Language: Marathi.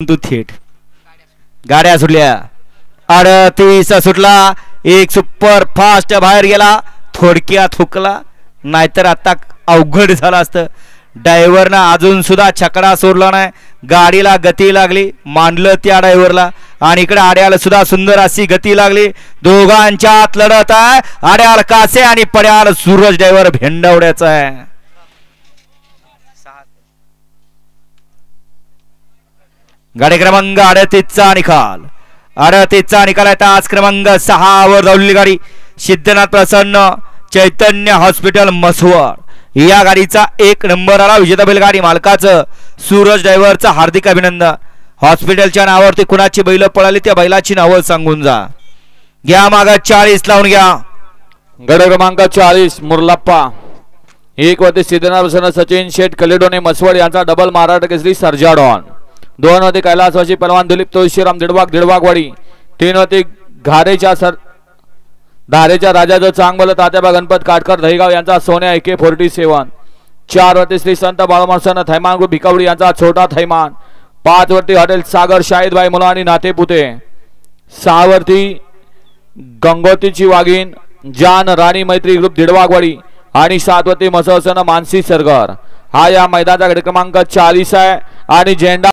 तू थेट गाड्या सुटल्या 38 सुटला एक सुपर फास्ट बाहेर गेला थोडक्यात हुकला नाहीतर आता अवघड झालं असतं ड्रायव्हरनं अजून सुद्धा छकडा सोडला नाही गाडीला गती लागली मांडलं त्या ड्रायव्हरला आणि इकडे आड्याला सुद्धा सुंदर अशी गती लागली दोघांच्यात लढत आहे आड्याल कासे आणि पड्याल सूरज ड्रायव्हर भेंडवड्याचा आहे गाडी क्रमांक 38चा निकाल 38चा निकाल आहे तास क्रमांक 6 वर धावलेली गाडी सिद्धनाथ प्रसन्न चैतन्य हॉस्पिटल मसवड या गाडीचा 1 नंबर आला विजेता बैलगाडी मालकाचं सूरज ड्रायव्हरचं हार्दिक अभिनंदन हॉस्पिटलच्या नावावरती कुणाची बैल पळाली त्या बैलाची नावं सांगून जा घ्या माग 40 लावून घ्या गड क्रमांक 40 मुरलप्पा एक वरती सिद्धनाथ प्रसन्न सचिन शेठ कलेडोने मसवड यांचा डबल महाराष्ट्र केसरी सर्जा डॉन 2 वरती कैलासवासी पहलवान दिलीप तुळशीराम दिडवागवाडी 3 वरती धारेच्या राजाचं चांगलं तात्याबा गणपत काटकर दहीगाव यांचा सोन्या AK-47 4 वरती श्री संत बाळमासन थैमान ग्रुप भिकावडी यांचा छोटा थैमान 5 वरती हॉटेल सागर शाहिदबाई मुलानी नातेपुते 6 वरती गंगोतीची वाघीण जान राणी मैत्री ग्रुप दिडवागवाडी आणि 7 वरती मसवसन मानसी सरगर हा या मैदानाचा गट क्रमांक 40 आहे आणि झेंडा